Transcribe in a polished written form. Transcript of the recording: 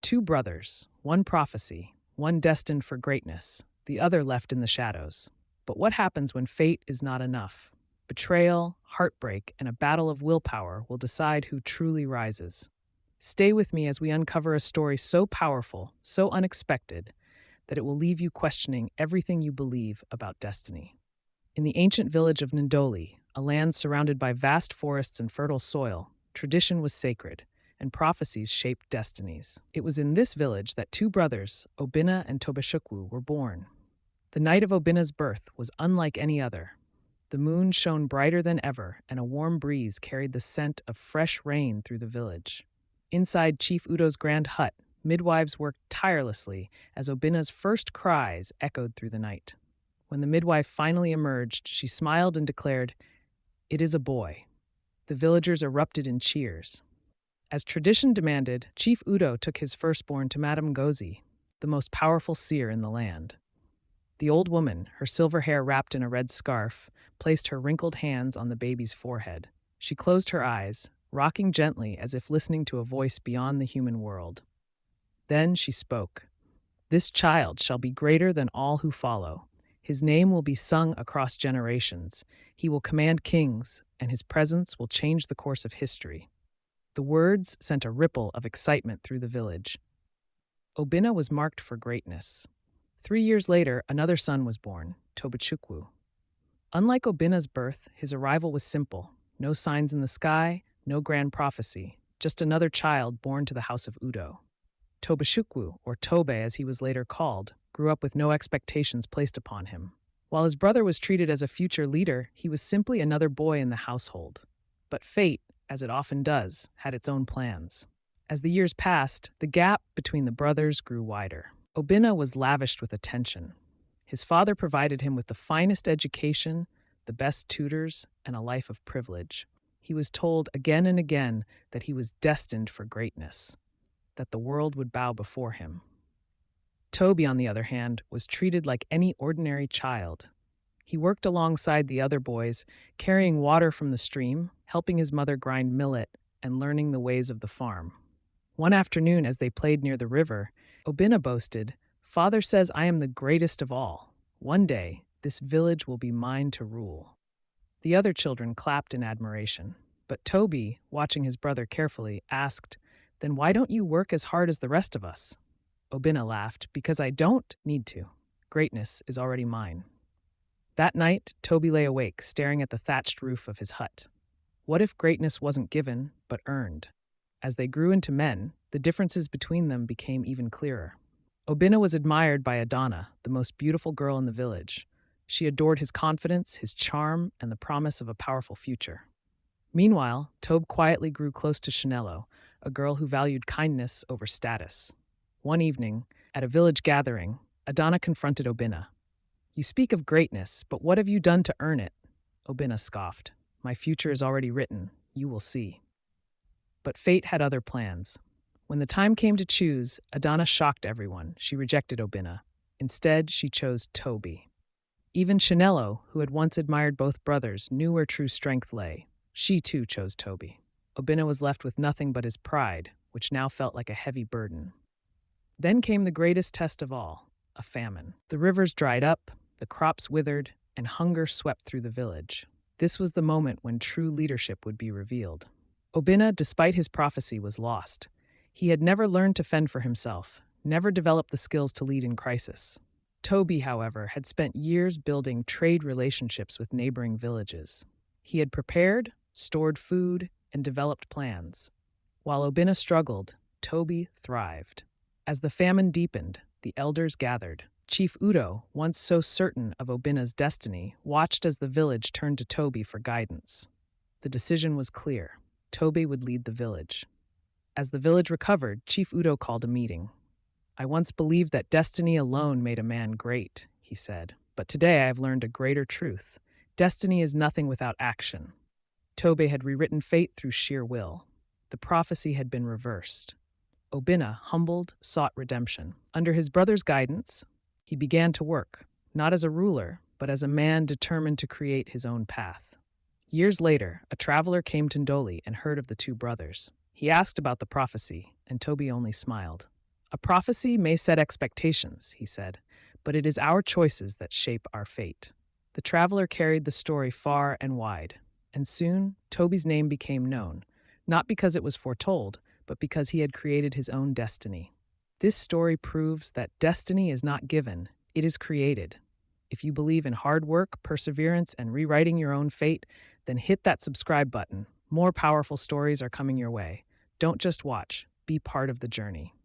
two brothers, one prophecy, one destined for greatness, the other left in the shadows. But what happens when fate is not enough? Betrayal, heartbreak, and a battle of willpower will decide who truly rises. Stay with me as we uncover a story so powerful, so unexpected, that it will leave you questioning everything you believe about destiny. In the ancient village of Ndoli, a land surrounded by vast forests and fertile soil, tradition was sacred, and prophecies shaped destinies. It was in this village that two brothers, Obinna and Tobechukwu, were born. The night of Obinna's birth was unlike any other. The moon shone brighter than ever, and a warm breeze carried the scent of fresh rain through the village. Inside Chief Udo's grand hut, midwives worked tirelessly as Obinna's first cries echoed through the night. When the midwife finally emerged, she smiled and declared, "It is a boy." The villagers erupted in cheers. As tradition demanded, Chief Udo took his firstborn to Madame Ngozi, the most powerful seer in the land. The old woman, her silver hair wrapped in a red scarf, placed her wrinkled hands on the baby's forehead. She closed her eyes, rocking gently as if listening to a voice beyond the human world. Then she spoke. "This child shall be greater than all who follow. His name will be sung across generations. He will command kings, and his presence will change the course of history." The words sent a ripple of excitement through the village. Obinna was marked for greatness. 3 years later, another son was born, Tobechukwu. Unlike Obinna's birth, his arrival was simple. No signs in the sky, no grand prophecy, just another child born to the house of Udo. Tobechukwu, or Tobe as he was later called, grew up with no expectations placed upon him. While his brother was treated as a future leader, he was simply another boy in the household. But fate, as it often does, had its own plans. As the years passed, the gap between the brothers grew wider. Obinna was lavished with attention. His father provided him with the finest education, the best tutors, and a life of privilege. He was told again and again that he was destined for greatness, that the world would bow before him. Tobe, on the other hand, was treated like any ordinary child. He worked alongside the other boys, carrying water from the stream, helping his mother grind millet, and learning the ways of the farm. One afternoon, as they played near the river, Obinna boasted, "Father says I am the greatest of all. One day, this village will be mine to rule." The other children clapped in admiration, but Tobe, watching his brother carefully, asked, "Then why don't you work as hard as the rest of us?" Obinna laughed, "Because I don't need to. Greatness is already mine." That night, Tobe lay awake, staring at the thatched roof of his hut. What if greatness wasn't given, but earned? As they grew into men, the differences between them became even clearer. Obinna was admired by Adana, the most beautiful girl in the village. She adored his confidence, his charm, and the promise of a powerful future. Meanwhile, Tobe quietly grew close to Shanello, a girl who valued kindness over status. One evening, at a village gathering, Adana confronted Obinna. "You speak of greatness, but what have you done to earn it?" Obinna scoffed. "My future is already written. You will see." But fate had other plans. When the time came to choose, Adana shocked everyone. She rejected Obinna. Instead, she chose Tobe. Even Shanello, who had once admired both brothers, knew where true strength lay. She too chose Tobe. Obinna was left with nothing but his pride, which now felt like a heavy burden. Then came the greatest test of all, a famine. The rivers dried up, the crops withered, and hunger swept through the village. This was the moment when true leadership would be revealed. Obinna, despite his prophecy, was lost. He had never learned to fend for himself, never developed the skills to lead in crisis. Tobe, however, had spent years building trade relationships with neighboring villages. He had prepared, stored food, and developed plans. While Obinna struggled, Tobe thrived. As the famine deepened, the elders gathered. Chief Udo, once so certain of Obinna's destiny, watched as the village turned to Tobe for guidance. The decision was clear. Tobe would lead the village. As the village recovered, Chief Udo called a meeting. "I once believed that destiny alone made a man great," he said. "But today I have learned a greater truth. Destiny is nothing without action." Tobe had rewritten fate through sheer will. The prophecy had been reversed. Obinna, humbled, sought redemption. Under his brother's guidance, he began to work, not as a ruler, but as a man determined to create his own path. Years later, a traveler came to Ndoli and heard of the two brothers. He asked about the prophecy, and Tobe only smiled. A prophecy may set expectations, he said, but it is our choices that shape our fate. The traveler carried the story far and wide, and soon Toby's name became known, not because it was foretold, but because he had created his own destiny. This story proves that destiny is not given, it is created. If you believe in hard work, perseverance, and rewriting your own fate, then hit that subscribe button. More powerful stories are coming your way. Don't just watch, be part of the journey.